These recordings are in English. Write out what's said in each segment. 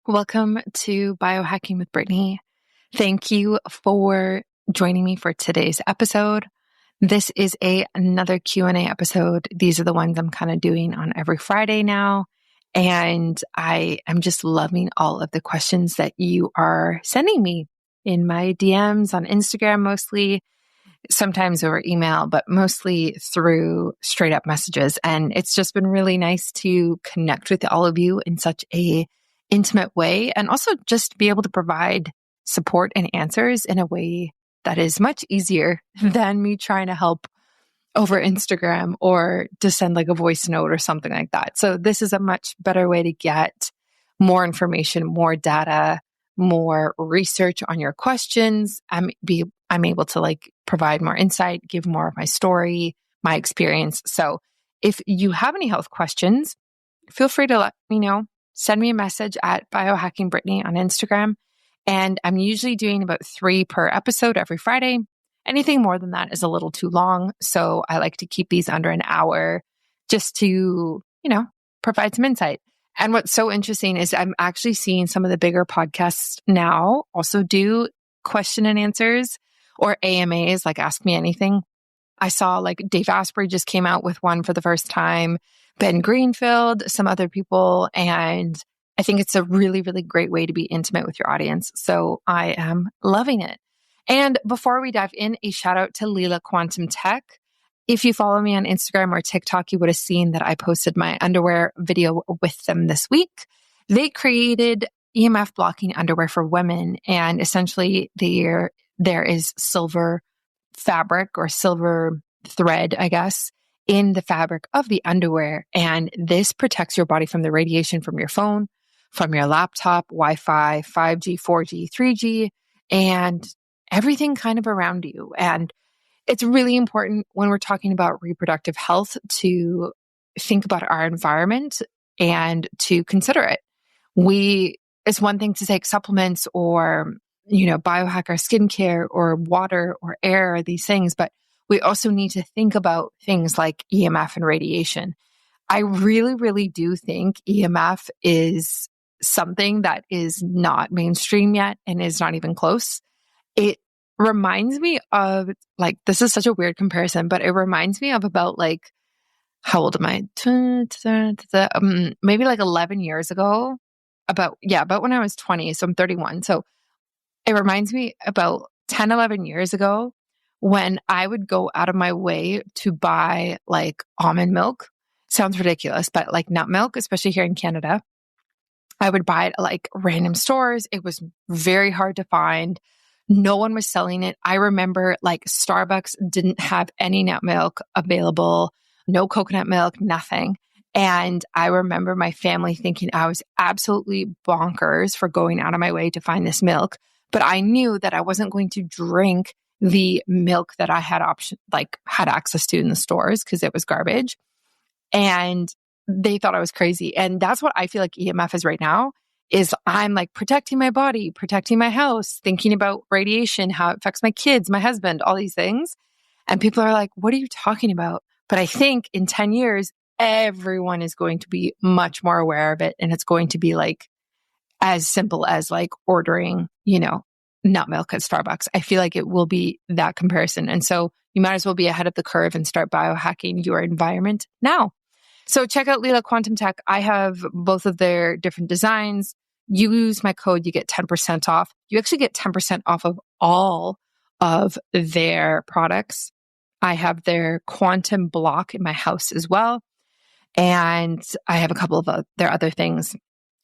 Welcome to Biohacking with Brittany. Thank you for joining me for today's episode. This is another Q&A episode. These are the ones I'm kind of doing on every Friday now. And I am just loving all of the questions that you are sending me in my DMs on Instagram mostly, sometimes over email, but mostly through straight up messages. And it's just been really nice to connect with all of you in such a intimate way, and also just be able to provide support and answers in a way that is much easier than me trying to help over Instagram or to send like a voice note or something like that. So this is a much better way to get more information, more data, more research on your questions. I'm able to like provide more insight, give more of my story, my experience. So if you have any health questions, feel free to let me know. Send me a message at BioHackingBrittany on Instagram. And I'm usually doing about 3 per episode every Friday. Anything more than that is a little too long. So I like to keep these under an hour just to, provide some insight. And what's so interesting is I'm actually seeing some of the bigger podcasts now also do question and answers or AMAs, like Ask Me Anything. I saw like Dave Asprey just came out with one for the first time, Ben Greenfield, some other people. And I think it's a really, really great way to be intimate with your audience. So I am loving it. And before we dive in, a shout out to Leela Quantum Tech. If you follow me on Instagram or TikTok, you would have seen that I posted my underwear video with them this week. They created EMF blocking underwear for women. And essentially there is silver fabric or silver thread, I guess, in the fabric of the underwear. And this protects your body from the radiation from your phone, from your laptop, Wi-Fi, 5G, 4G, 3G, and everything kind of around you. And it's really important when we're talking about reproductive health to think about our environment and to consider it. It's one thing to take supplements or biohacker skincare or water or air or these things, but we also need to think about things like EMF and radiation. I really, really do think EMF is something that is not mainstream yet and is not even close. It reminds me of this is such a weird comparison, but it reminds me of about how old am I? Maybe 11 years ago, about when I was 20. So I'm 31. So it reminds me about 10, 11 years ago when I would go out of my way to buy almond milk. Sounds ridiculous, but nut milk, especially here in Canada, I would buy it at random stores. It was very hard to find. No one was selling it. I remember Starbucks didn't have any nut milk available, no coconut milk, nothing. And I remember my family thinking I was absolutely bonkers for going out of my way to find this milk. But I knew that I wasn't going to drink the milk that I had had access to in the stores because it was garbage. And they thought I was crazy. And that's what I feel like EMF is right now, is I'm protecting my body, protecting my house, thinking about radiation, how it affects my kids, my husband, all these things. And people are like, what are you talking about? But I think in 10 years, everyone is going to be much more aware of it. And it's going to be as simple as ordering, nut milk at Starbucks. I feel like it will be that comparison. And so you might as well be ahead of the curve and start biohacking your environment now. So check out Leela Quantum Tech. I have both of their different designs. Use my code, you get 10% off. You actually get 10% off of all of their products. I have their quantum block in my house as well. And I have a couple of their other things.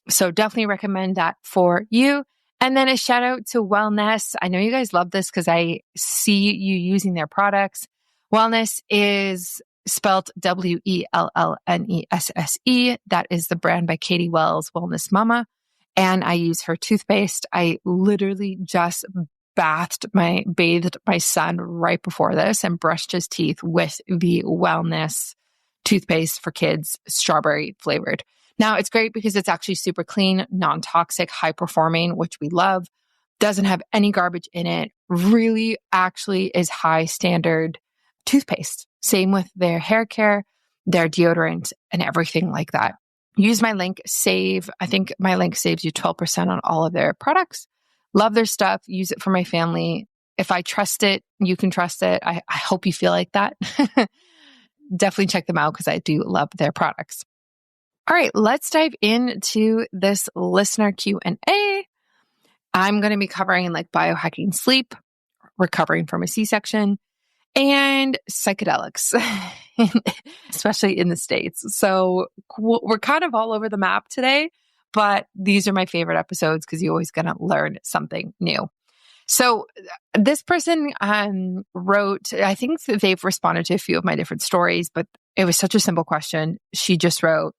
So definitely recommend that for you. And then a shout out to Wellness. I know you guys love this because I see you using their products. Wellness is spelled Wellnesse. That is the brand by Katie Wells, Wellness Mama. And I use her toothpaste. I literally just bathed my son right before this and brushed his teeth with the Wellness toothpaste for kids, strawberry flavored. Now it's great because it's actually super clean, non-toxic, high performing, which we love. Doesn't have any garbage in it. Really actually is high standard toothpaste. Same with their hair care, their deodorant, and everything like that. use my link, save. I think my link saves you 12% on all of their products. Love their stuff. Use it for my family. If I trust it, you can trust it. I hope you feel like that. Definitely check them out because I do love their products. All right, let's dive into this listener Q&A. I'm going to be covering like biohacking sleep, recovering from a C-section, and psychedelics, especially in the States. So we're kind of all over the map today, but these are my favorite episodes because you're always going to learn something new. So this person wrote, I think that they've responded to a few of my different stories, but it was such a simple question. She just wrote,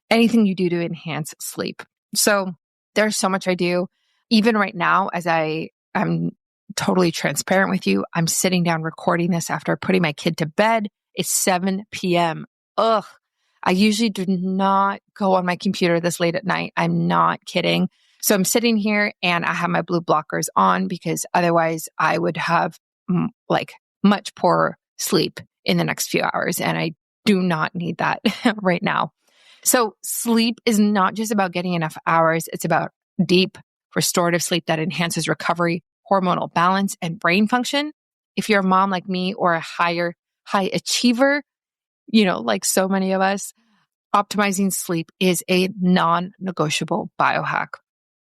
anything you do to enhance sleep. So there's so much I do. Even right now, as I'm totally transparent with you, I'm sitting down recording this after putting my kid to bed. It's 7 p.m. Ugh. I usually do not go on my computer this late at night. I'm not kidding. So I'm sitting here and I have my blue blockers on because otherwise I would have like much poorer sleep in the next few hours. And I do not need that right now. So sleep is not just about getting enough hours. It's about deep restorative sleep that enhances recovery, hormonal balance, and brain function. If you're a mom like me or a high achiever, like so many of us, optimizing sleep is a non-negotiable biohack.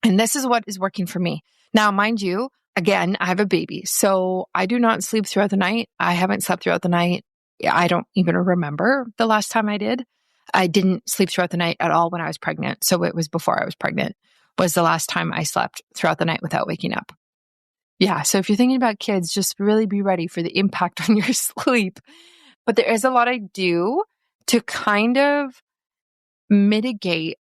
And this is what is working for me. Now, mind you, again, I have a baby, so I do not sleep throughout the night. I haven't slept throughout the night. I don't even remember the last time I did. I didn't sleep throughout the night at all when I was pregnant. So it was before I was pregnant was the last time I slept throughout the night without waking up. Yeah. So if you're thinking about kids, just really be ready for the impact on your sleep. But there is a lot I do to kind of mitigate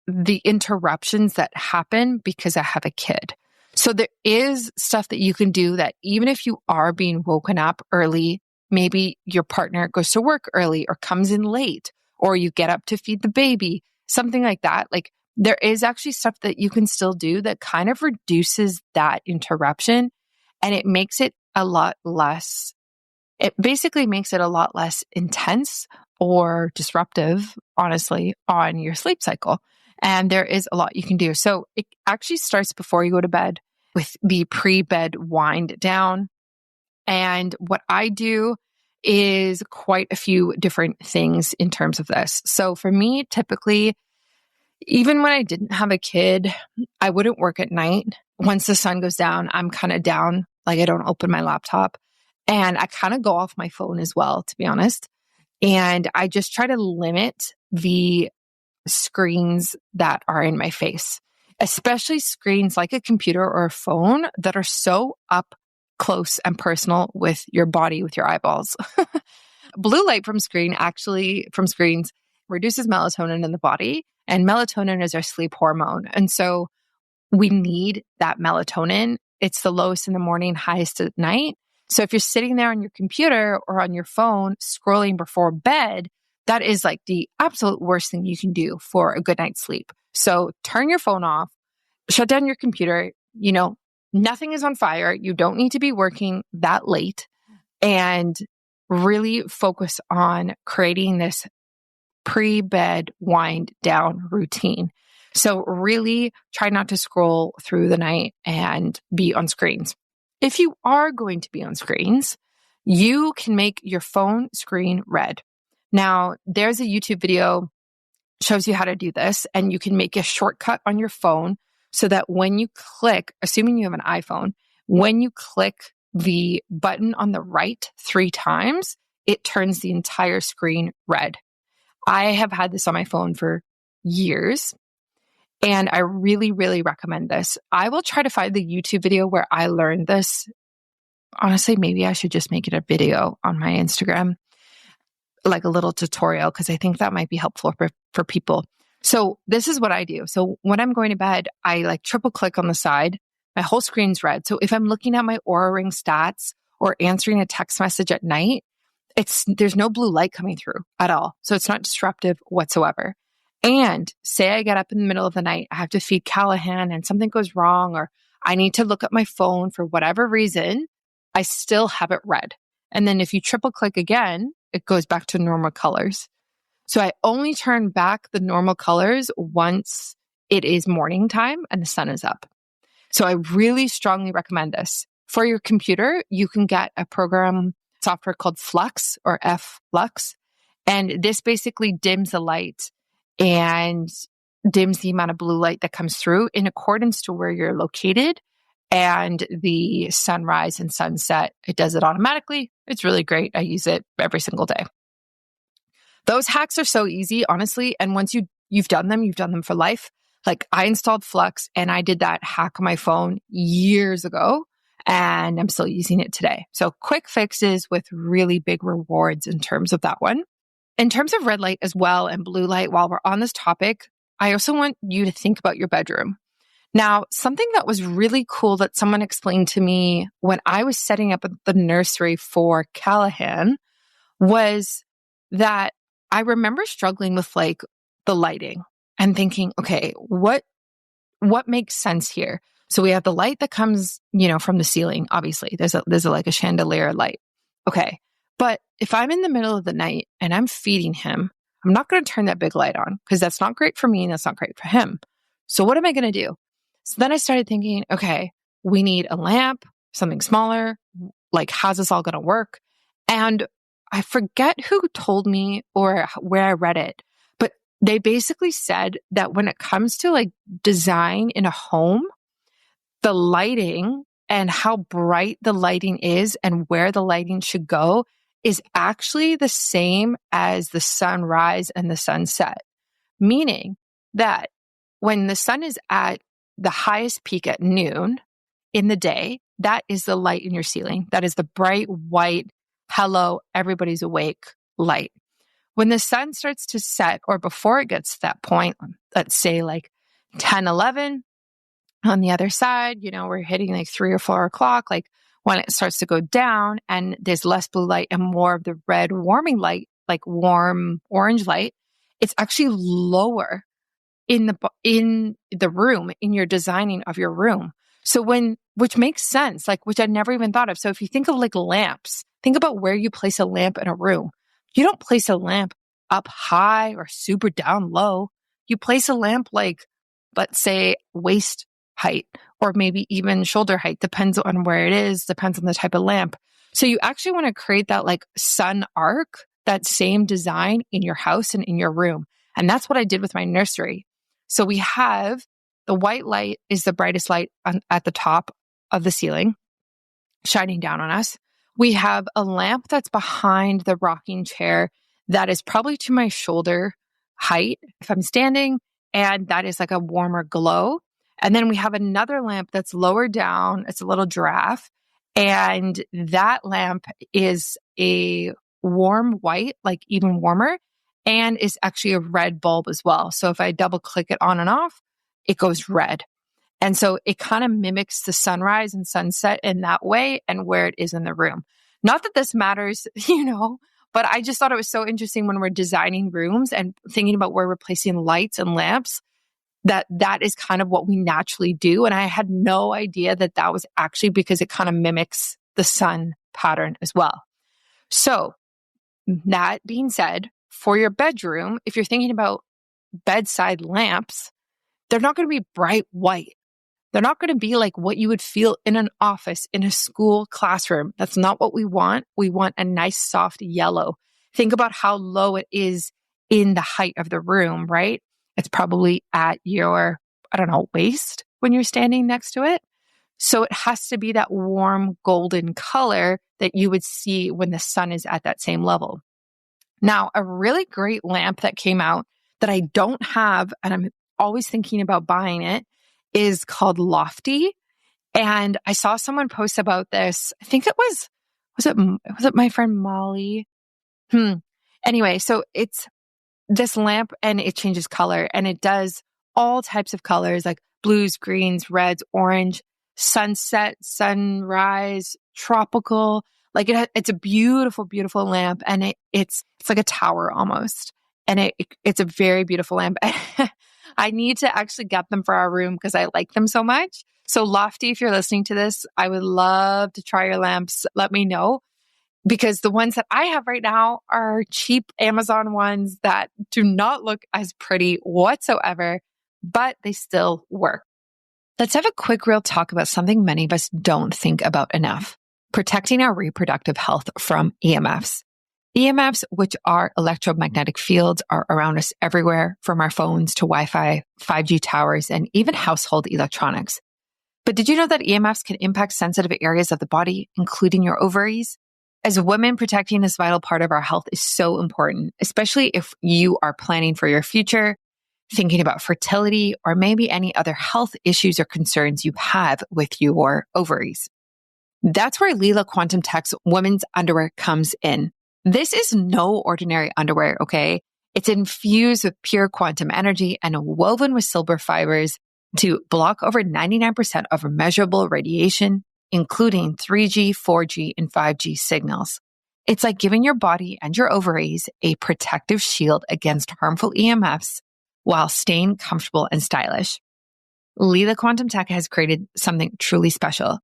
the interruptions that happen because I have a kid. So there is stuff that you can do that even if you are being woken up early, maybe your partner goes to work early or comes in late, or you get up to feed the baby, something like that. Like there is actually stuff that you can still do that kind of reduces that interruption, and it makes it a lot less, it basically makes it a lot less intense or disruptive, honestly, on your sleep cycle. And there is a lot you can do. So it actually starts before you go to bed with the pre-bed wind down. And what I do is quite a few different things in terms of this. So for me, typically, even when I didn't have a kid, I wouldn't work at night. Once the sun goes down, I'm kind of down. Like I don't open my laptop and I kind of go off my phone as well, to be honest. And I just try to limit the screens that are in my face, especially screens like a computer or a phone that are so up close and personal with your body, with your eyeballs. Blue light from screens reduces melatonin in the body, and melatonin is our sleep hormone. And so we need that melatonin. It's the lowest in the morning, highest at night. So if you're sitting there on your computer or on your phone scrolling before bed, that is like the absolute worst thing you can do for a good night's sleep. So turn your phone off, shut down your computer. Nothing is on fire. You don't need to be working that late, and really focus on creating this pre-bed wind down routine. So really try not to scroll through the night and be on screens. If you are going to be on screens, you can make your phone screen red. Now, there's a YouTube video shows you how to do this, and you can make a shortcut on your phone so that when you click, assuming you have an iPhone, when you click the button on the right 3 times, it turns the entire screen red. I have had this on my phone for years, and I really, really recommend this. I will try to find the YouTube video where I learned this. Honestly, maybe I should just make it a video on my Instagram, like a little tutorial, because I think that might be helpful for people. So this is what I do. So when I'm going to bed, I like triple click on the side. My whole screen's red. So if I'm looking at my Oura Ring stats or answering a text message at night, there's no blue light coming through at all. So it's not disruptive whatsoever. And say I get up in the middle of the night, I have to feed Callahan and something goes wrong, or I need to look at my phone for whatever reason, I still have it red. And then if you triple click again, it goes back to normal colors. So I only turn back the normal colors once it is morning time and the sun is up. So I really strongly recommend this. For your computer, you can get a program software called F.lux or F.lux. And this basically dims the light and dims the amount of blue light that comes through in accordance to where you're located and the sunrise and sunset. It does it automatically. It's really great. I use it every single day. Those hacks are so easy, honestly. And once you've done them for life. Like I installed F.lux and I did that hack on my phone years ago and I'm still using it today. So quick fixes with really big rewards in terms of that one. In terms of red light as well and blue light, while we're on this topic, I also want you to think about your bedroom. Now, something that was really cool that someone explained to me when I was setting up the nursery for Callahan was that I remember struggling with like the lighting and thinking, okay, what makes sense here? So we have the light that comes, from the ceiling. Obviously, there's like a chandelier light. Okay. But if I'm in the middle of the night and I'm feeding him, I'm not going to turn that big light on because that's not great for me and that's not great for him. So what am I going to do? So then I started thinking, okay, we need a lamp, something smaller. Like, how's this all going to work? And I forget who told me or where I read it, but they basically said that when it comes to like design in a home, the lighting and how bright the lighting is and where the lighting should go is actually the same as the sunrise and the sunset. Meaning that when the sun is at the highest peak at noon in the day, that is the light in your ceiling. That is the bright white, hello, everybody's awake light. When the sun starts to set or before it gets to that point, let's say like 10, 11, on the other side, we're hitting like 3 or 4 o'clock, like when it starts to go down and there's less blue light and more of the red warming light, like warm orange light, it's actually lower in the room, in your designing of your room. So which makes sense, like, which I never even thought of. So if you think of like lamps, think about where you place a lamp in a room. You don't place a lamp up high or super down low. You place a lamp like, let's say, waist height or maybe even shoulder height, depends on where it is, depends on the type of lamp. So you actually want to create that like sun arc, that same design in your house and in your room. And that's what I did with my nursery. So we have the white light is the brightest light at the top of the ceiling, shining down on us. We have a lamp that's behind the rocking chair that is probably to my shoulder height if I'm standing, and that is like a warmer glow. And then we have another lamp that's lower down. It's a little giraffe. And that lamp is a warm white, like even warmer, and is actually a red bulb as well. So if I double click it on and off, it goes red. And so it kind of mimics the sunrise and sunset in that way and where it is in the room. Not that this matters, but I just thought it was so interesting when we're designing rooms and thinking about where we're placing lights and lamps, that is kind of what we naturally do. And I had no idea that was actually because it kind of mimics the sun pattern as well. So that being said, for your bedroom, if you're thinking about bedside lamps, they're not going to be bright white. They're not going to be like what you would feel in an office, in a school classroom. That's not what we want. We want a nice soft yellow. Think about how low it is in the height of the room, right? It's probably at your, waist when you're standing next to it. So it has to be that warm golden color that you would see when the sun is at that same level. Now, a really great lamp that came out that I don't have, and I'm always thinking about buying it, is called Loftie. And I saw someone post about this. I think it was it my friend Molly? Anyway, so it's this lamp and it changes color and it does all types of colors like blues, greens, reds, orange, sunset, sunrise, tropical. Like it's a beautiful, beautiful lamp and it's like a tower almost. And it's a very beautiful lamp. I need to actually get them for our room because I like them so much. So Loftie, if you're listening to this, I would love to try your lamps. Let me know. because the ones that I have right now are cheap Amazon ones that do not look as pretty whatsoever, but they still work. Let's have a quick real talk about something many of us don't think about enough: protecting our reproductive health from EMFs. EMFs, which are electromagnetic fields, are around us everywhere, from our phones to Wi-Fi, 5G towers, and even household electronics. But did you know that EMFs can impact sensitive areas of the body, including your ovaries? As women, protecting this vital part of our health is so important, especially if you are planning for your future, thinking about fertility, or maybe any other health issues or concerns you have with your ovaries. That's where Lila Quantum Tech's women's underwear comes in. This is no ordinary underwear, okay? It's infused with pure quantum energy and woven with silver fibers to block over 99% of measurable radiation, including 3G, 4G, and 5G signals. It's like giving your body and your ovaries a protective shield against harmful EMFs while staying comfortable and stylish. Lila Quantum Tech has created something truly special: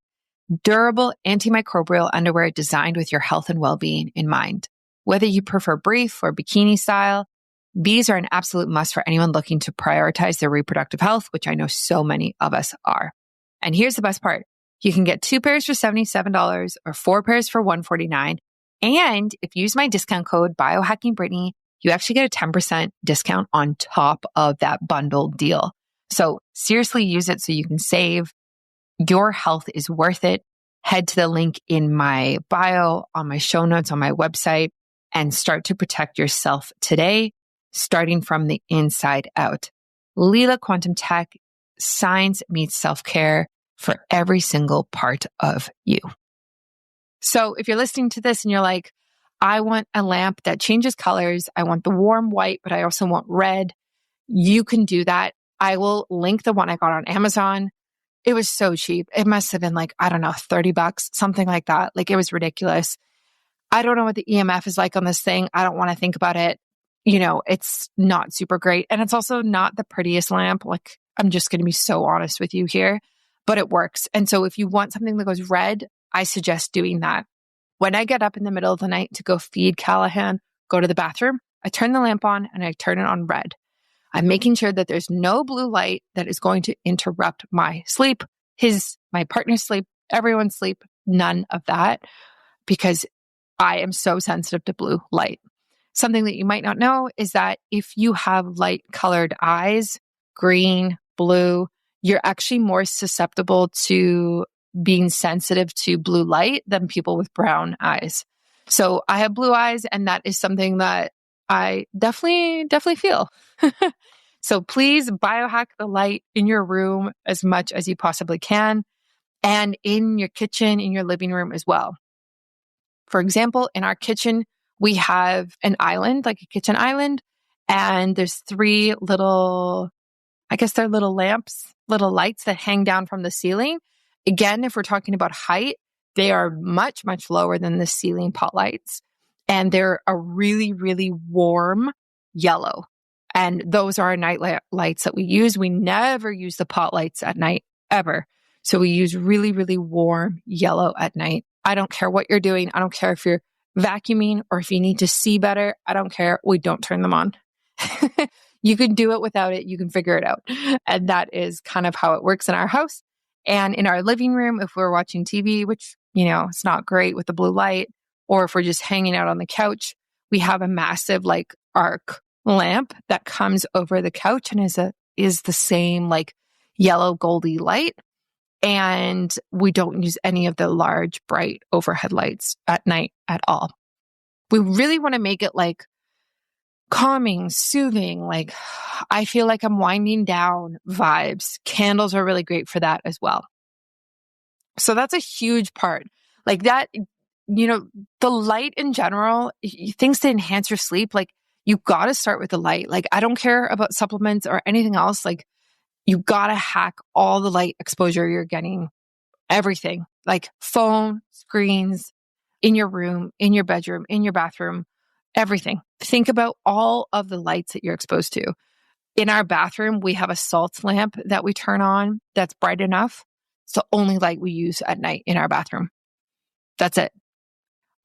durable antimicrobial underwear designed with your health and well-being in mind. Whether you prefer brief or bikini style, these are an absolute must for anyone looking to prioritize their reproductive health, which I know so many of us are. And here's the best part: you can get 2 pairs for $77 or 4 pairs for $149. And if you use my discount code BioHackingBrittany, you actually get a 10% discount on top of that bundle deal. So seriously, use it so you can save. Your health is worth it. Head to the link in my bio, on my show notes, on my website, and start to protect yourself today, starting from the inside out. Lila Quantum Tech, science meets self-care for every single part of you. So if you're listening to this and you're like, I want a lamp that changes colors, I want the warm white, but I also want red, you can do that. I will link the one I got on Amazon. It was so cheap. It must have been like, I don't know, $30, something like that. Like, it was ridiculous. I don't know what the EMF is like on this thing. I don't want to think about it. It's not super great. And it's also not the prettiest lamp. Like, I'm just going to be so honest with you here, but it works. And so if you want something that goes red, I suggest doing that. When I get up in the middle of the night to go feed Callahan, go to the bathroom, I turn the lamp on and I turn it on red. I'm making sure that there's no blue light that is going to interrupt my sleep, my partner's sleep, everyone's sleep, none of that, because I am so sensitive to blue light. Something that you might not know is that if you have light colored eyes, green, blue, you're actually more susceptible to being sensitive to blue light than people with brown eyes. So I have blue eyes, and that is something that I definitely feel. So please biohack the light in your room as much as you possibly can, and in your kitchen, in your living room as well. For example, in our kitchen, we have an island, like a kitchen island, and there's 3 little, I guess they're little lamps, little lights that hang down from the ceiling. Again, if we're talking about height, they are much, much lower than the ceiling pot lights. And they're a really, really warm yellow. And those are our night lights that we use. We never use the pot lights at night, ever. So we use really, really warm yellow at night. I don't care what you're doing. I don't care if you're vacuuming or if you need to see better. I don't care. We don't turn them on. You can do it without it. You can figure it out. And that is kind of how it works in our house. And in our living room, if we're watching TV, which, it's not great with the blue light, or if we're just hanging out on the couch, we have a massive arc lamp that comes over the couch and is the same yellow goldy light. And we don't use any of the large, bright overhead lights at night at all. We really want to make it calming, soothing, I feel like I'm winding down vibes. Candles are really great for that as well. So that's a huge part. That, the light in general, things to enhance your sleep, you got to start with the light. I don't care about supplements or anything else. You got to hack all the light exposure you're getting, everything, phone, screens, in your room, in your bedroom, in your bathroom, everything. Think about all of the lights that you're exposed to. In our bathroom, we have a salt lamp that we turn on that's bright enough. It's the only light we use at night in our bathroom. That's it.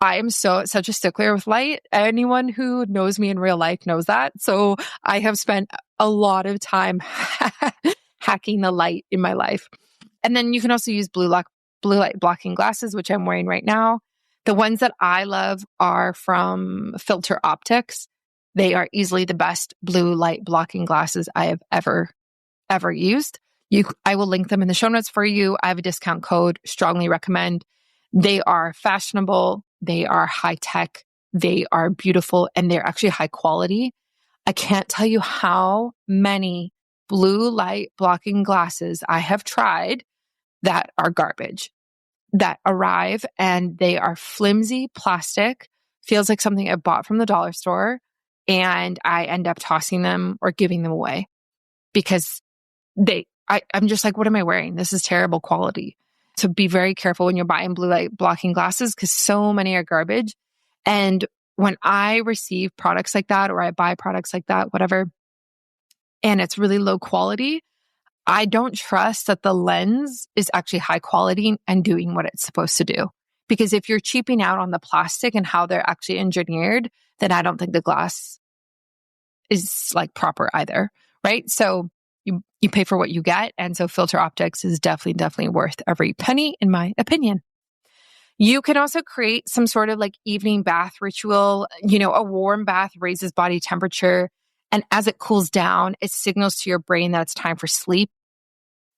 I am such a stickler with light. Anyone who knows me in real life knows that. So I have spent a lot of time hacking the light in my life. And then you can also use blue light blocking glasses, which I'm wearing right now. The ones that I love are from Filter Optix. They are easily the best blue light blocking glasses I have ever used. I will link them in the show notes for you. I have a discount code, strongly recommend. They are fashionable. They are high tech. They are beautiful, and they're actually high quality. I can't tell you how many blue light blocking glasses I have tried that are garbage, that arrive and they are flimsy plastic, feels like something I bought from the dollar store, and I end up tossing them or giving them away because I'm just like, what am I wearing? This is terrible quality. So be very careful when you're buying blue light blocking glasses because so many are garbage. And when I receive products like that, or I buy products like that, whatever, and it's really low quality, I don't trust that the lens is actually high quality and doing what it's supposed to do. Because if you're cheaping out on the plastic and how they're actually engineered, then I don't think the glass is like proper either, right? So you pay for what you get. And so Filter Optics is definitely worth every penny, in my opinion. You can also create some sort of like evening bath ritual. A warm bath raises body temperature. And as it cools down, it signals to your brain that it's time for sleep.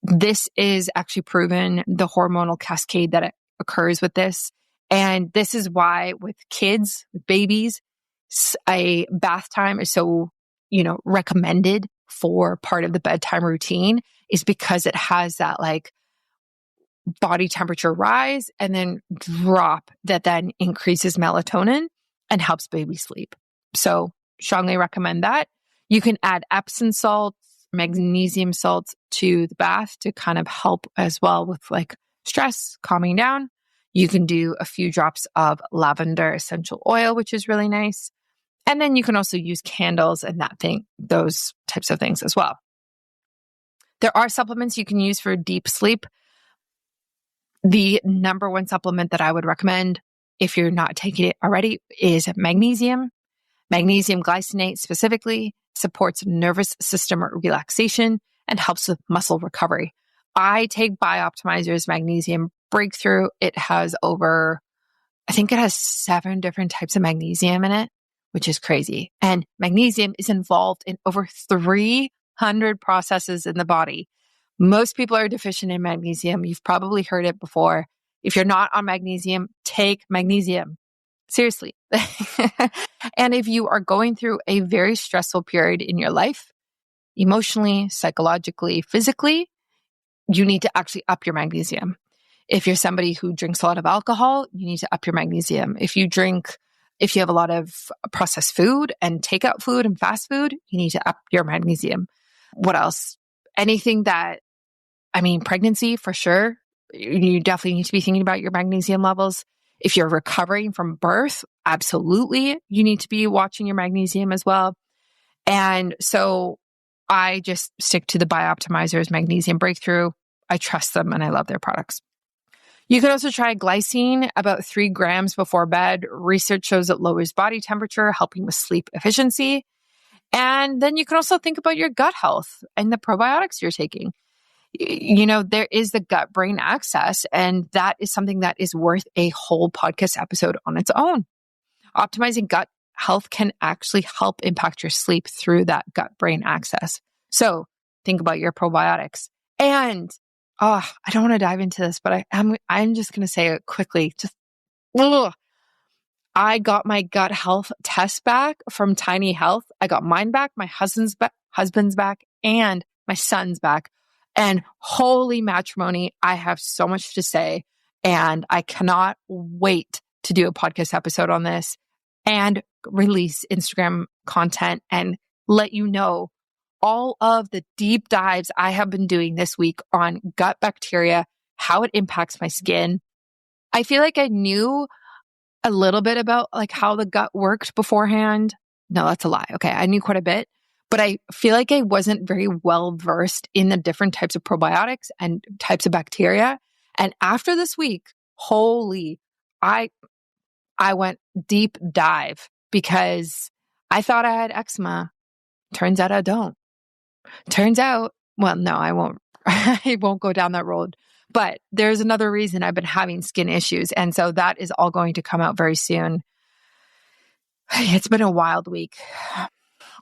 This is actually proven, the hormonal cascade that occurs with this. And this is why with kids, with babies, a bath time is so, recommended for part of the bedtime routine, is because it has that like body temperature rise and then drop that then increases melatonin and helps baby sleep. So strongly recommend that. You can add Epsom salts, magnesium salts to the bath to kind of help as well with like stress, calming down. You can do a few drops of lavender essential oil, which is really nice. And then you can also use candles and those types of things as well. There are supplements you can use for deep sleep. The number one supplement that I would recommend, if you're not taking it already, is magnesium. Magnesium glycinate specifically supports nervous system relaxation and helps with muscle recovery. I take BiOptimizers magnesium breakthrough. It has I think it has 7 different types of magnesium in it, which is crazy. And magnesium is involved in over 300 processes in the body. Most people are deficient in magnesium. You've probably heard it before. If you're not on magnesium, take magnesium. Seriously. And if you are going through a very stressful period in your life, emotionally, psychologically, physically, you need to actually up your magnesium. If you're somebody who drinks a lot of alcohol, you need to up your magnesium. If you have a lot of processed food and takeout food and fast food, you need to up your magnesium. What else? Pregnancy for sure. You definitely need to be thinking about your magnesium levels. If you're recovering from birth, absolutely, you need to be watching your magnesium as well. And so I just stick to the BiOptimizers magnesium breakthrough. I trust them and I love their products. You can also try glycine about 3 grams before bed. Research shows it lowers body temperature, helping with sleep efficiency. And then you can also think about your gut health and the probiotics you're taking. There is the gut-brain axis, and that is something that is worth a whole podcast episode on its own. Optimizing gut health can actually help impact your sleep through that gut-brain axis. So think about your probiotics. And I don't want to dive into this, but I'm just going to say it quickly. I got my gut health test back from Tiny Health. I got mine back, my husband's back, and my son's back. And holy matrimony, I have so much to say. And I cannot wait to do a podcast episode on this and release Instagram content and let you know all of the deep dives I have been doing this week on gut bacteria, how it impacts my skin. I feel like I knew a little bit about like how the gut worked beforehand. No, that's a lie. Okay. I knew quite a bit, but I feel like I wasn't very well versed in the different types of probiotics and types of bacteria. And after this week, I I went deep dive because I thought I had eczema. Turns out I don't. Turns out, well, no, I won't. I won't go down that road. But there's another reason I've been having skin issues. And so that is all going to come out very soon. It's been a wild week.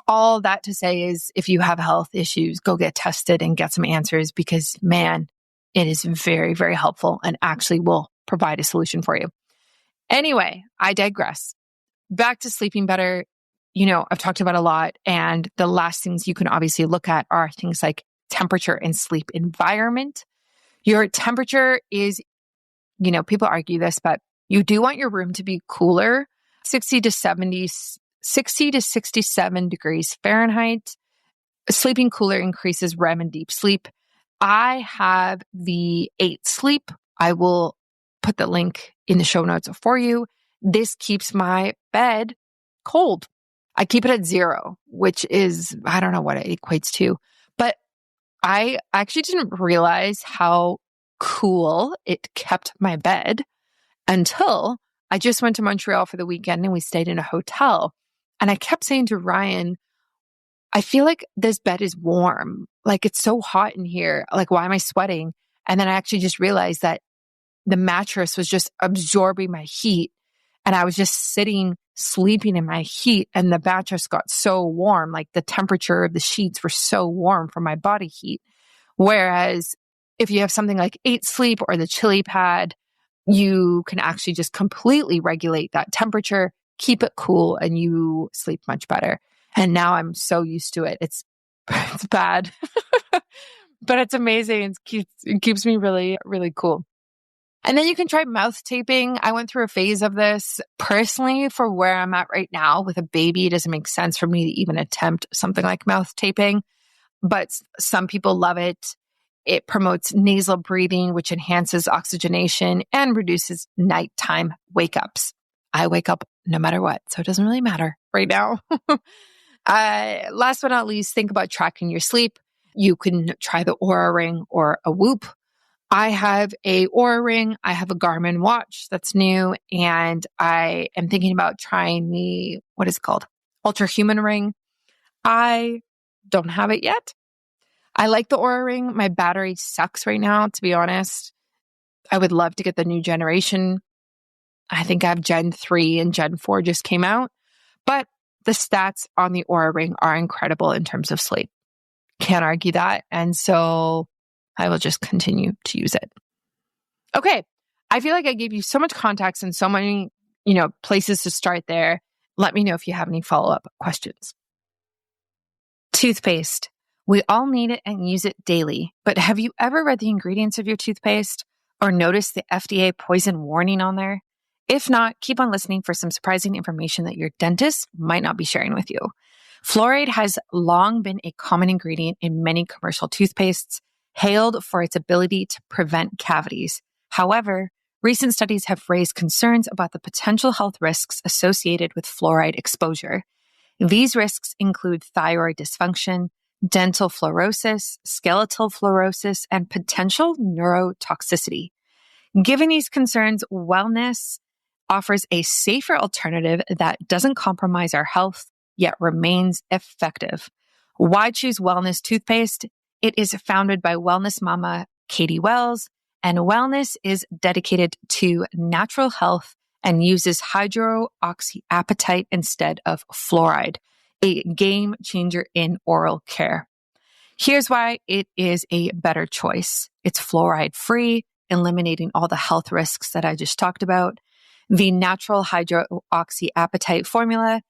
All that to say is if you have health issues, go get tested and get some answers because, man, it is very, very helpful and actually will provide a solution for you. Anyway, I digress. Back to sleeping better. I've talked about a lot, and the last things you can obviously look at are things like temperature and sleep environment. Your temperature is, people argue this, but you do want your room to be cooler, 60 to 67 degrees Fahrenheit. Sleeping cooler increases REM and deep sleep. I have the 8 sleep. I will put the link in the show notes for you. This keeps my bed cold. I keep it at 0, which is, I don't know what it equates to, but I actually didn't realize how cool it kept my bed until I just went to Montreal for the weekend and we stayed in a hotel. And I kept saying to Ryan, I feel like this bed is warm. Like it's so hot in here. Like, why am I sweating? And then I actually just realized that the mattress was just absorbing my heat. And I was just sitting, sleeping in my heat. And the mattress got so warm. Like the temperature of the sheets were so warm from my body heat. Whereas if you have something like 8 sleep or the chili pad, you can actually just completely regulate that temperature, keep it cool, and you sleep much better. And now I'm so used to it. It's bad, but it's amazing. It keeps me really, really cool. And then you can try mouth taping. I went through a phase of this. Personally, for where I'm at right now with a baby, it doesn't make sense for me to even attempt something like mouth taping, but some people love it. It promotes nasal breathing, which enhances oxygenation and reduces nighttime wake-ups. I wake up no matter what, so it doesn't really matter right now. Last but not least, think about tracking your sleep. You can try the Oura ring or a Whoop. I have a Oura ring. I have a Garmin watch that's new, and I am thinking about trying the, what is it called? Ultrahuman ring. I don't have it yet. I like the Oura ring. My battery sucks right now, to be honest. I would love to get the new generation. I think I have Gen 3 and Gen 4 just came out, but the stats on the Oura ring are incredible in terms of sleep. Can't argue that. And so I will just continue to use it. Okay. I feel like I gave you so much context and so many, places to start there. Let me know if you have any follow-up questions. Toothpaste. We all need it and use it daily, but have you ever read the ingredients of your toothpaste or noticed the FDA poison warning on there? If not, keep on listening for some surprising information that your dentist might not be sharing with you. Fluoride has long been a common ingredient in many commercial toothpastes, hailed for its ability to prevent cavities. However, recent studies have raised concerns about the potential health risks associated with fluoride exposure. These risks include thyroid dysfunction, dental fluorosis, skeletal fluorosis, and potential neurotoxicity. Given these concerns, Wellness offers a safer alternative that doesn't compromise our health, yet remains effective. Why choose Wellness toothpaste? It is founded by Wellness Mama Katie Wells, and Wellness is dedicated to natural health and uses hydroxyapatite instead of fluoride, a game changer in oral care. Here's why it is a better choice. It's fluoride free, eliminating all the health risks that I just talked about. The natural hydroxyapatite formula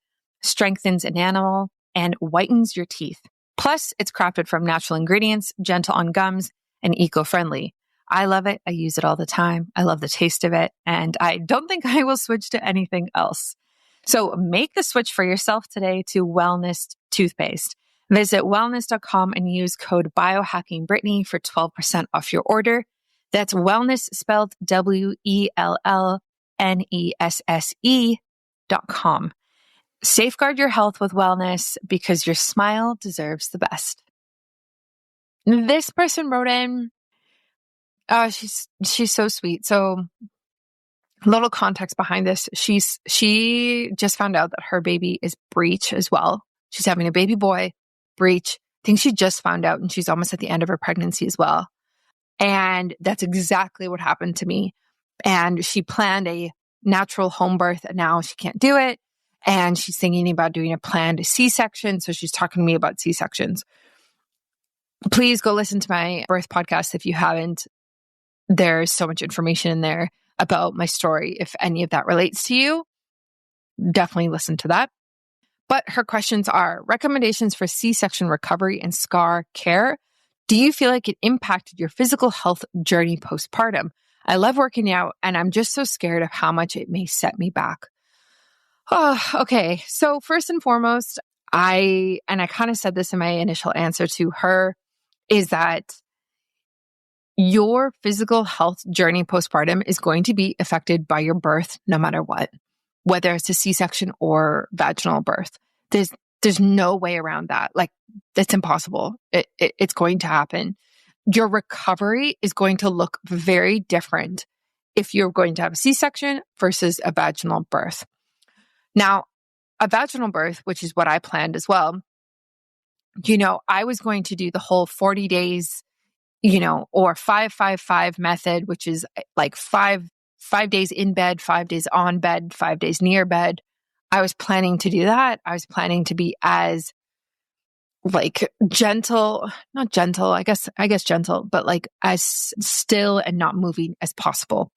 strengthens enamel and whitens your teeth. Plus, it's crafted from natural ingredients, gentle on gums, and eco-friendly. I love it. I use it all the time. I love the taste of it, and I don't think I will switch to anything else. So make the switch for yourself today to Wellness toothpaste. Visit wellness.com and use code BioHackingBrittany for 12% off your order. That's Wellness spelled WELLNESSE.com. Safeguard your health with Wellness because your smile deserves the best. This person wrote in, she's so sweet. So A little context behind this. She just found out that her baby is breech as well. She's having a baby boy, breech. I think she just found out, and she's almost at the end of her pregnancy as well. And that's exactly what happened to me. And she planned a natural home birth, and now she can't do it. And she's thinking about doing a planned C-section. So she's talking to me about C-sections. Please go listen to my birth podcast if you haven't. There's so much information in there about my story. If any of that relates to you, definitely listen to that. But her questions are recommendations for C-section recovery and scar care. Do you feel like it impacted your physical health journey postpartum? I love working out, and I'm just so scared of how much it may set me back. Oh, okay. So first and foremost, I kind of said this in my initial answer to her, is that your physical health journey postpartum is going to be affected by your birth no matter what, whether it's a C-section or vaginal birth. There's no way around that. Like, it's impossible. It's going to happen. Your recovery is going to look very different if you're going to have a C-section versus a vaginal birth. Now, a vaginal birth, which is what I planned as well, I was going to do the whole 40 days, or 5-5-5 method, which is like five days in bed, 5 days on bed, 5 days near bed. I was planning to do that. I was planning to be as like gentle, not gentle, I guess gentle, but like as still and not moving as possible.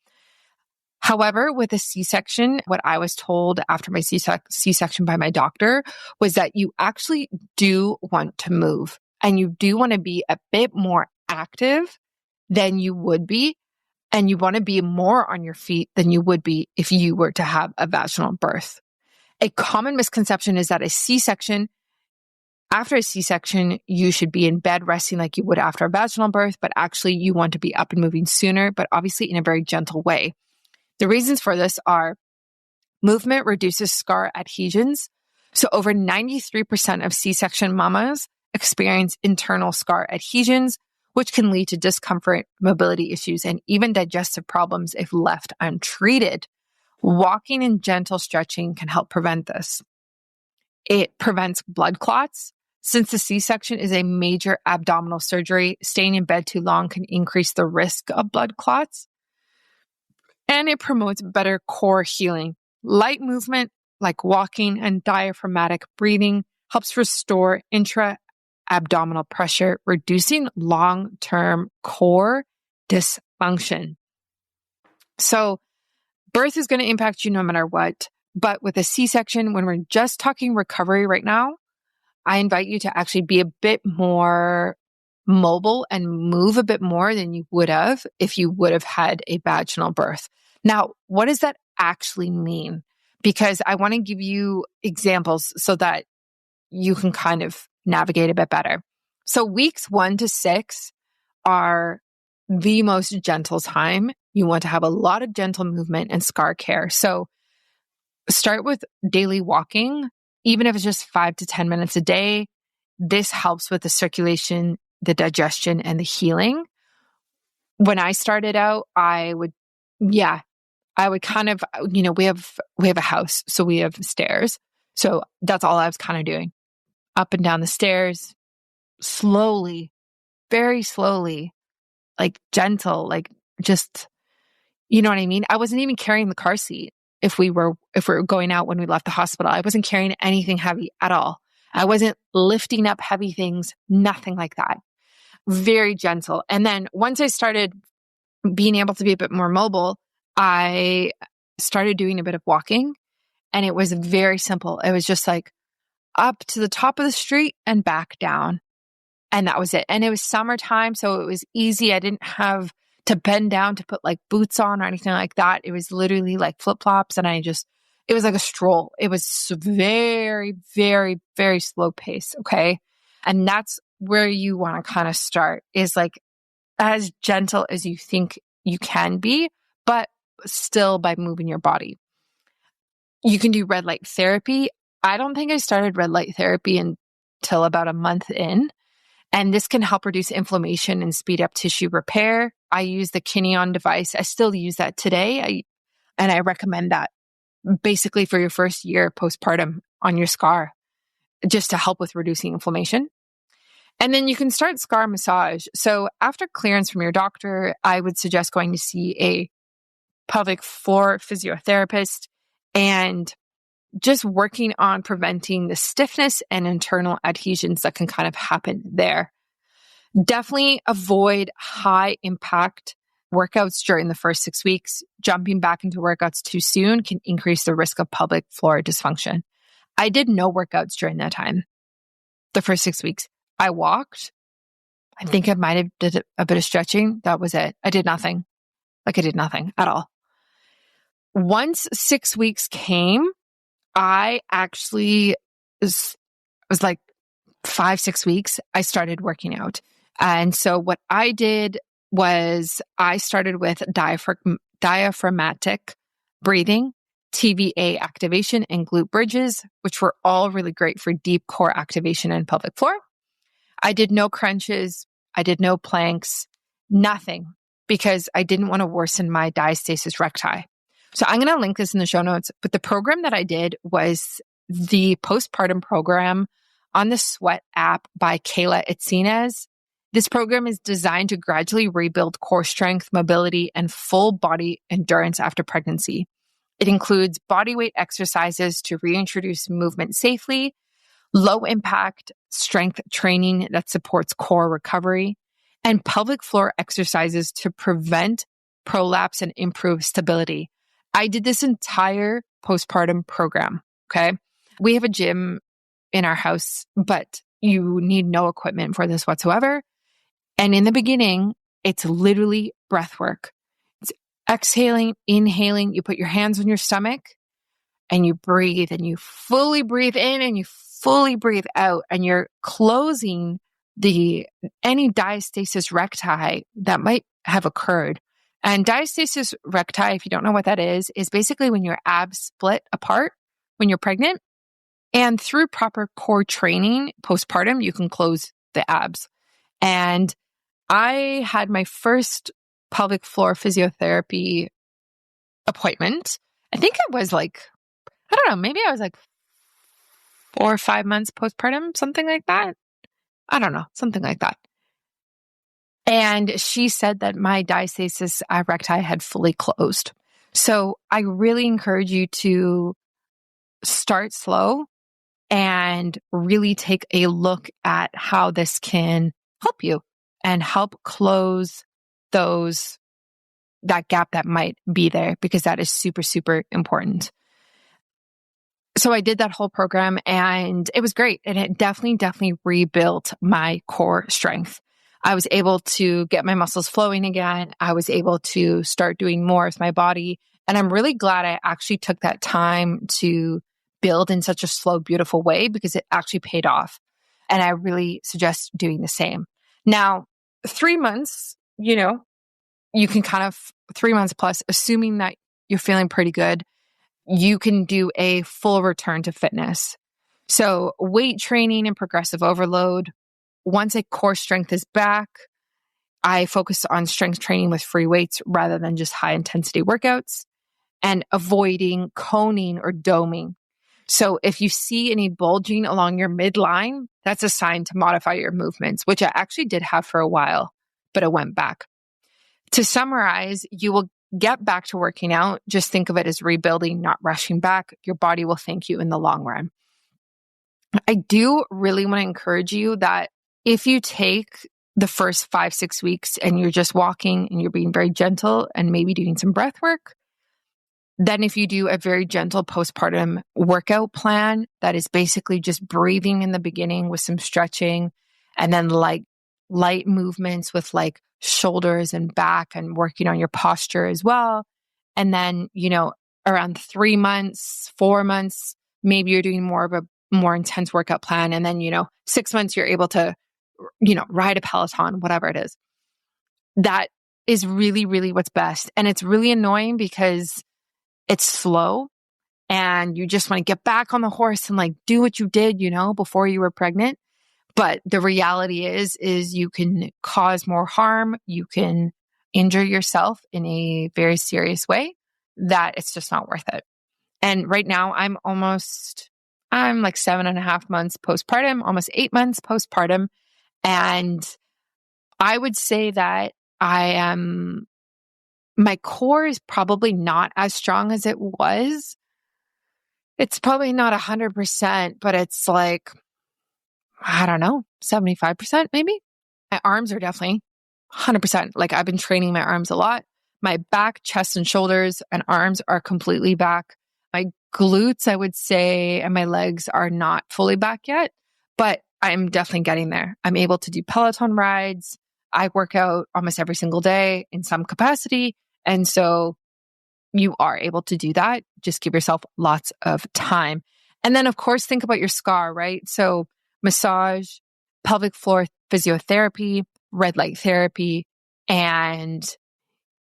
However, with a C-section, what I was told after my C-section by my doctor was that you actually do want to move, and you do want to be a bit more active than you would be, and you want to be more on your feet than you would be if you were to have a vaginal birth. A common misconception is that after a C-section, you should be in bed resting like you would after a vaginal birth, but actually you want to be up and moving sooner, but obviously in a very gentle way. The reasons for this are movement reduces scar adhesions. So over 93% of C-section mamas experience internal scar adhesions, which can lead to discomfort, mobility issues, and even digestive problems if left untreated. Walking and gentle stretching can help prevent this. It prevents blood clots. Since the C-section is a major abdominal surgery, staying in bed too long can increase the risk of blood clots. And it promotes better core healing. Light movement, like walking and diaphragmatic breathing, helps restore intra-abdominal pressure, reducing long-term core dysfunction. So, birth is going to impact you no matter what. But with a C-section, when we're just talking recovery right now, I invite you to actually be a bit more mobile and move a bit more than you would have if you would have had a vaginal birth. Now, what does that actually mean? Because I want to give you examples so that you can kind of navigate a bit better. So weeks 1 to 6 are the most gentle time. You want to have a lot of gentle movement and scar care. So start with daily walking, even if it's just 5 to 10 minutes a day. This helps with the circulation, the digestion, and the healing. When I started out, I would kind of, we have a house, so we have stairs. So that's all I was kind of doing. Up and down the stairs, slowly, very slowly, like gentle, like just, you know what I mean? I wasn't even carrying the car seat. If we were going out when we left the hospital, I wasn't carrying anything heavy at all. I wasn't lifting up heavy things, nothing like that. Very gentle. And then once I started being able to be a bit more mobile, I started doing a bit of walking, and it was very simple. It was just like up to the top of the street and back down. And that was it. And it was summertime, so it was easy. I didn't have to bend down to put like boots on or anything like that. It was literally like flip-flops, and it was like a stroll. It was very, very, very slow pace. Okay. And that's where you want to kind of start, is like as gentle as you think you can be, but still by moving your body. You can do red light therapy. I don't think I started red light therapy until about a month in. And this can help reduce inflammation and speed up tissue repair. I use the Kineon device. I still use that today. And I recommend that basically for your first year postpartum on your scar, just to help with reducing inflammation. And then you can start scar massage. So after clearance from your doctor, I would suggest going to see a pelvic floor physiotherapist and just working on preventing the stiffness and internal adhesions that can kind of happen there. Definitely avoid high impact workouts during the first 6 weeks. Jumping back into workouts too soon can increase the risk of pelvic floor dysfunction. I did no workouts during that time. The first 6 weeks, I walked. I think I might have did a bit of stretching. That was it. I did nothing. I did nothing at all. Once 6 weeks came, I actually was like 5-6 weeks, I started working out. And so what I did was I started with diaphragmatic breathing, TVA activation, and glute bridges, which were all really great for deep core activation and pelvic floor. I did no crunches. I did no planks, nothing, because I didn't want to worsen my diastasis recti. So I'm going to link this in the show notes. But the program that I did was the postpartum program on the Sweat app by Kayla Itzinez. This program is designed to gradually rebuild core strength, mobility, and full body endurance after pregnancy. It includes bodyweight exercises to reintroduce movement safely, low impact strength training that supports core recovery, and pelvic floor exercises to prevent prolapse and improve stability. I did this entire postpartum program. Okay. We have a gym in our house, but you need no equipment for this whatsoever. And in the beginning, it's literally breath work. It's exhaling, inhaling. You put your hands on your stomach and you breathe, and you fully breathe in and you fully breathe out, and you're closing any diastasis recti that might have occurred. And diastasis recti, if you don't know what that is basically when your abs split apart when you're pregnant. And through proper core training postpartum, you can close the abs. And I had my first pelvic floor physiotherapy appointment. I think it was maybe I was 4 or 5 months postpartum, something like that. I don't know, something like that. And she said that my diastasis recti had fully closed. So I really encourage you to start slow and really take a look at how this can help you and help close that gap that might be there, because that is super, super important. So I did that whole program and it was great. And it definitely rebuilt my core strength. I was able to get my muscles flowing again. I was able to start doing more with my body. And I'm really glad I actually took that time to build in such a slow, beautiful way, because it actually paid off. And I really suggest doing the same. Now, 3 months, you can 3 months plus, assuming that you're feeling pretty good, you can do a full return to fitness. So weight training and progressive overload. Once a core strength is back, I focus on strength training with free weights rather than just high intensity workouts, and avoiding coning or doming. So if you see any bulging along your midline, that's a sign to modify your movements, which I actually did have for a while, but it went back. To summarize, you will get back to working out. Just think of it as rebuilding, not rushing back. Your body will thank you in the long run. I do really want to encourage you that if you take the first 5-6 weeks and you're just walking and you're being very gentle and maybe doing some breath work, then if you do a very gentle postpartum workout plan that is basically just breathing in the beginning with some stretching, and then light movements with shoulders and back, and working on your posture as well. And then, around 3 months, 4 months, maybe you're doing more of a more intense workout plan. And then, 6 months, you're able to, ride a Peloton, whatever it is. That is really, really what's best. And it's really annoying because it's slow and you just want to get back on the horse and do what you did, before you were pregnant. But the reality is you can cause more harm. You can injure yourself in a very serious way that it's just not worth it. And right now I'm like 7.5 months postpartum, almost 8 months postpartum. And I would say that my core is probably not as strong as it was. It's probably not 100%, but it's like, I don't know, 75% maybe. My arms are definitely 100%. Like I've been training my arms a lot. My back, chest, and shoulders and arms are completely back. My glutes, I would say, and my legs are not fully back yet, but I'm definitely getting there. I'm able to do Peloton rides. I work out almost every single day in some capacity. And so you are able to do that. Just give yourself lots of time. And then, of course, think about your scar, right? So massage, pelvic floor physiotherapy, red light therapy, and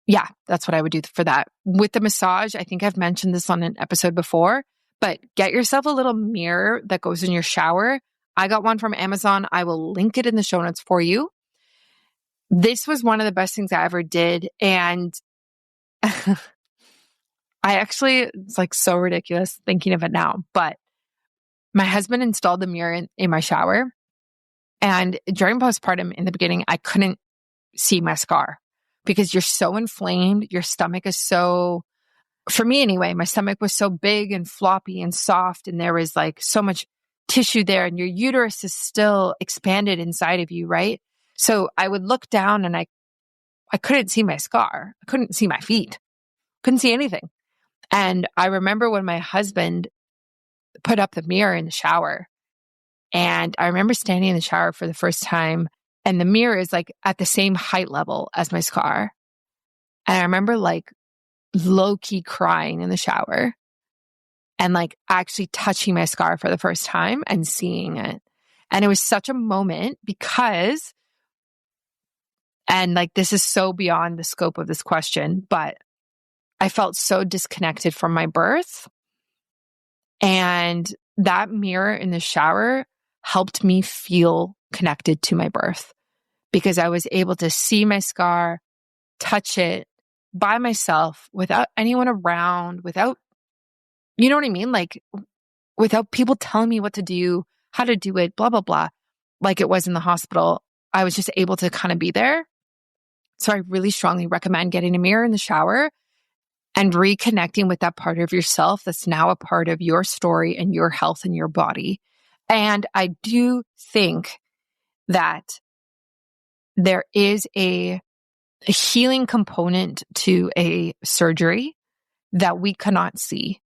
yeah, that's what I would do for that. With the massage, I think I've mentioned this on an episode before, but get yourself a little mirror that goes in your shower. I got one from Amazon. I will link it in the show notes for you. This was one of the best things I ever did. And it's like so ridiculous thinking of it now, but my husband installed the mirror in my shower. And during postpartum in the beginning, I couldn't see my scar because you're so inflamed. Your stomach is so, for me anyway, my stomach was so big and floppy and soft. And there was like so much tissue there and your uterus is still expanded inside of you, right? So I would look down and I couldn't see my scar. I couldn't see my feet. Couldn't see anything. And I remember when my husband put up the mirror in the shower, and I remember standing in the shower for the first time, and the mirror is like at the same height level as my scar. And I remember like low-key crying in the shower and like actually touching my scar for the first time and seeing it. And it was such a moment because, and like this is so beyond the scope of this question, but I felt so disconnected from my birth. And that mirror in the shower helped me feel connected to my birth because I was able to see my scar, touch it by myself without anyone around, without, you know what I mean? Like without people telling me what to do, how to do it, blah, blah, blah, like it was in the hospital. I was just able to kind of be there. So I really strongly recommend getting a mirror in the shower and reconnecting with that part of yourself that's now a part of your story and your health and your body. And I do think that there is a healing component to a surgery that we cannot see.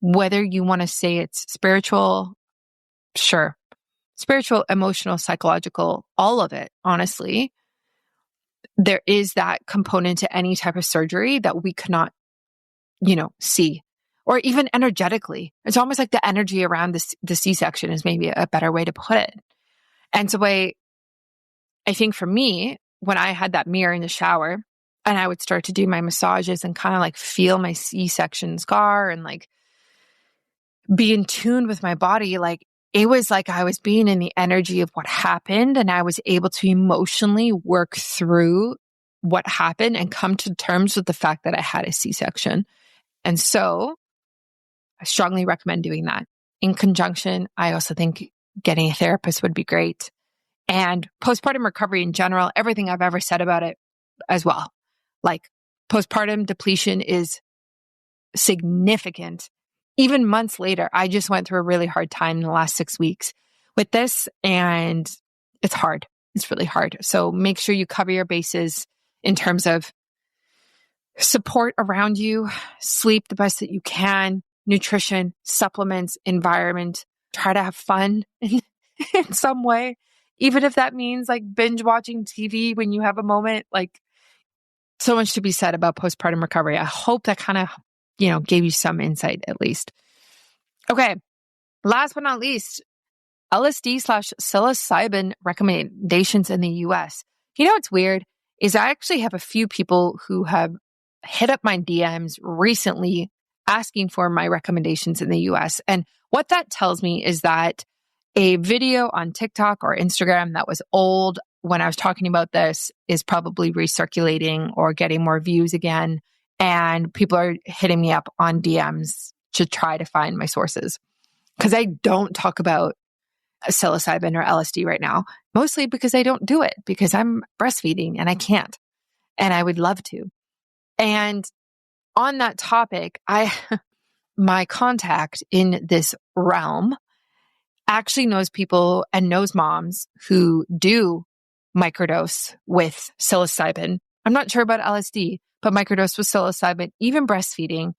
Whether you want to say it's spiritual, sure. Spiritual, emotional, psychological, all of it, honestly. There is that component to any type of surgery that we cannot, see, or even energetically. It's almost like the energy around the C-section is maybe a better way to put it. And so I think for me, when I had that mirror in the shower and I would start to do my massages and kind of like feel my C-section scar and like be in tune with my body, like it was like I was being in the energy of what happened and I was able to emotionally work through what happened and come to terms with the fact that I had a C-section. And so I strongly recommend doing that. In conjunction, I also think getting a therapist would be great. And postpartum recovery in general, everything I've ever said about it as well. Like postpartum depletion is significant. Even months later, I just went through a really hard time in the last 6 weeks with this, and it's hard. It's really hard. So make sure you cover your bases in terms of support around you, sleep the best that you can, nutrition, supplements, environment. Try to have fun in some way, even if that means like binge watching TV when you have a moment. Like so much to be said about postpartum recovery. I hope that kind of, gave you some insight at least. Okay. Last but not least, LSD/psilocybin recommendations in the US. You know what's weird is I actually have a few people who have hit up my DMs recently asking for my recommendations in the US. And what that tells me is that a video on TikTok or Instagram that was old when I was talking about this is probably recirculating or getting more views again. And people are hitting me up on DMs to try to find my sources. Because I don't talk about psilocybin or LSD right now, mostly because I don't do it because I'm breastfeeding and I can't. And I would love to. And on that topic, my contact in this realm actually knows people and knows moms who do microdose with psilocybin. I'm not sure about LSD, but microdose with psilocybin, even breastfeeding,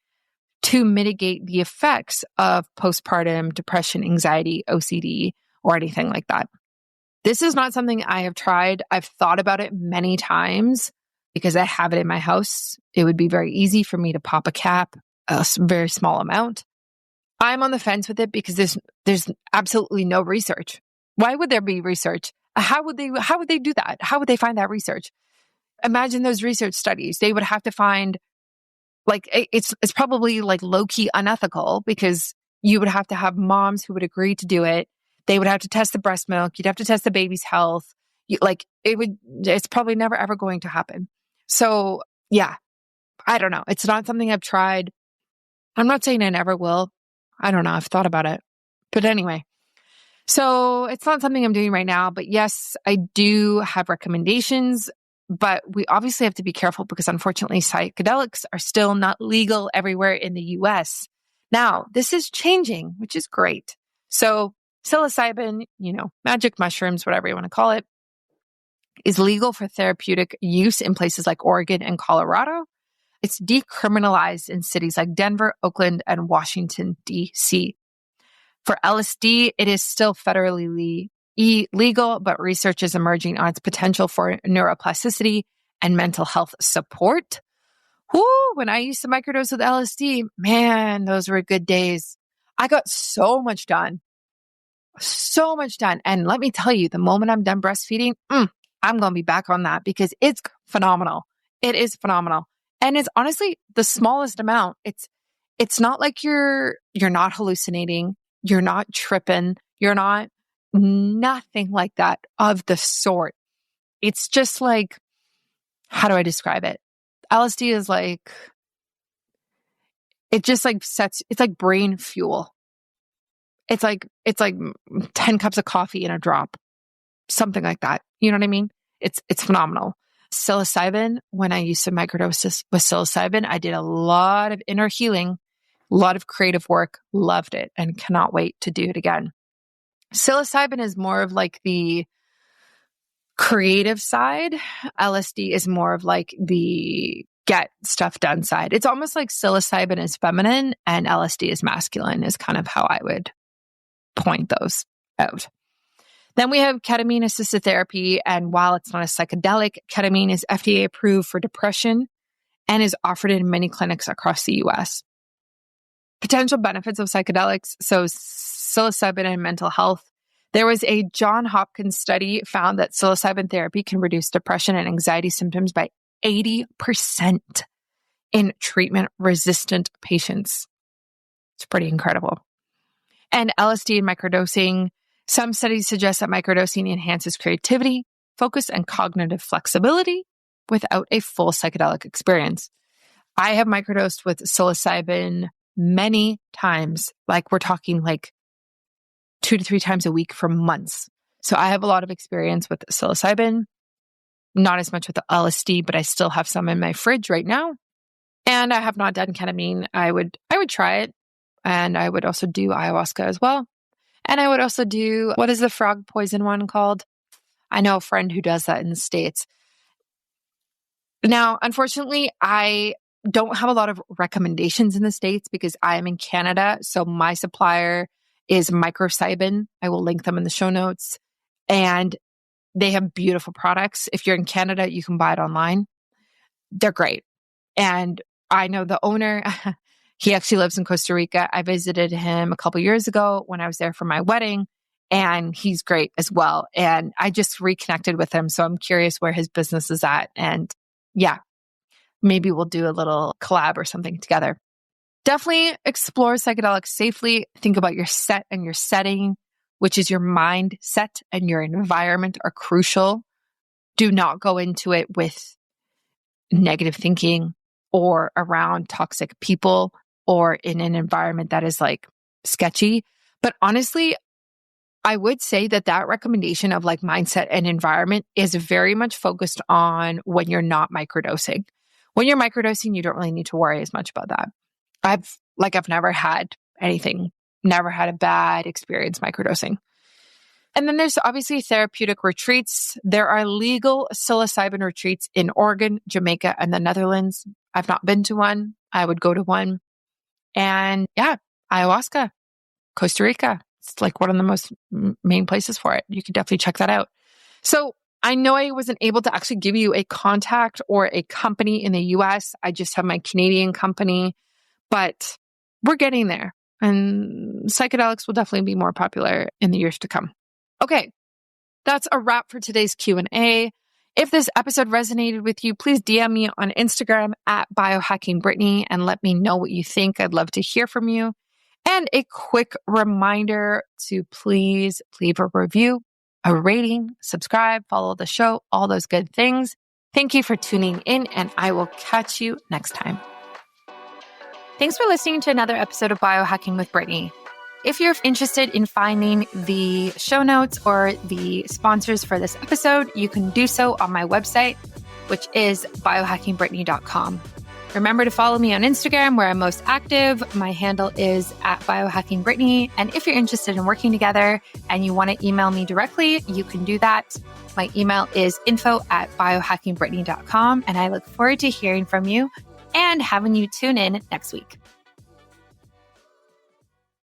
to mitigate the effects of postpartum depression, anxiety, OCD, or anything like that. This is not something I have tried. I've thought about it many times because I have it in my house. It would be very easy for me to pop a cap, a very small amount. I'm on the fence with it because there's absolutely no research. Why would there be research? How would they do that? How would they find that research? Imagine those research studies. They would have to find, like, it's probably like low-key unethical because you would have to have moms who would agree to do it. They would have to test the breast milk. You'd have to test the baby's health. It's probably never ever going to happen. So yeah, I don't know. It's not something I've tried. I'm not saying I never will. I don't know. I've thought about it. But anyway, so it's not something I'm doing right now. But yes, I do have recommendations. But we obviously have to be careful because unfortunately, psychedelics are still not legal everywhere in the US. Now, this is changing, which is great. So psilocybin, magic mushrooms, whatever you want to call it, is legal for therapeutic use in places like Oregon and Colorado. It's decriminalized in cities like Denver, Oakland, and Washington, D.C. For LSD, it is still federally illegal, but research is emerging on its potential for neuroplasticity and mental health support. When I used to microdose with LSD, man, those were good days. I got so much done. So much done. And let me tell you, the moment I'm done breastfeeding, I'm going to be back on that because it's phenomenal. It is phenomenal. And it's honestly the smallest amount. It's not like you're not hallucinating. You're not tripping. You're not nothing like that of the sort. It's just like, how do I describe it? LSD is like, it just like it's like brain fuel. It's like 10 cups of coffee in a drop, something like that. You know what I mean? It's phenomenal. Psilocybin, when I used to microdose with psilocybin, I did a lot of inner healing, a lot of creative work, loved it, and cannot wait to do it again. Psilocybin is more of like the creative side. LSD is more of like the get stuff done side. It's almost like psilocybin is feminine and LSD is masculine, is kind of how I would point those out. Then we have ketamine assisted therapy. And while it's not a psychedelic, ketamine is FDA approved for depression and is offered in many clinics across the US. Potential benefits of psychedelics. So psilocybin and mental health. There was a Johns Hopkins study found that psilocybin therapy can reduce depression and anxiety symptoms by 80% in treatment-resistant patients. It's pretty incredible. And LSD and microdosing. Some studies suggest that microdosing enhances creativity, focus, and cognitive flexibility without a full psychedelic experience. I have microdosed with psilocybin many times. Like we're talking like 2 to 3 times a week for months. So I have a lot of experience with psilocybin, not as much with the LSD, but I still have some in my fridge right now. And I have not done ketamine. I would try it. And I would also do ayahuasca as well. And I would also do, what is the frog poison one called? I know a friend who does that in the States. Now, unfortunately, I don't have a lot of recommendations in the States because I am in Canada. So my supplier is Microcybin. I will link them in the show notes. And they have beautiful products. If you're in Canada, you can buy it online. They're great. And I know the owner. He actually lives in Costa Rica. I visited him a couple years ago when I was there for my wedding, and he's great as well. And I just reconnected with him. So I'm curious where his business is at. And yeah, maybe we'll do a little collab or something together. Definitely explore psychedelics safely. Think about your set and your setting, which is your mindset and your environment are crucial. Do not go into it with negative thinking or around toxic people or in an environment that is like sketchy. But honestly, I would say that recommendation of like mindset and environment is very much focused on when you're not microdosing. When you're microdosing, you don't really need to worry as much about that. I've never had anything, never had a bad experience microdosing. And then there's obviously therapeutic retreats. There are legal psilocybin retreats in Oregon, Jamaica, and the Netherlands. I've not been to one. I would go to one. And yeah, ayahuasca, Costa Rica. It's like one of the most main places for it. You could definitely check that out. So I know I wasn't able to actually give you a contact or a company in the US. I just have my Canadian company, but we're getting there. And psychedelics will definitely be more popular in the years to come. Okay, that's a wrap for today's Q&A. If this episode resonated with you, please DM me on Instagram at BiohackingBrittany and let me know what you think. I'd love to hear from you. And a quick reminder to please leave a review, a rating, subscribe, follow the show, all those good things. Thank you for tuning in, and I will catch you next time. Thanks for listening to another episode of Biohacking with Brittany. If you're interested in finding the show notes or the sponsors for this episode, you can do so on my website, which is biohackingbrittany.com. Remember to follow me on Instagram, where I'm most active. My handle is at biohackingbrittany. And if you're interested in working together and you want to email me directly, you can do that. My email is info@biohackingbrittany.com. And I look forward to hearing from you and having you tune in next week.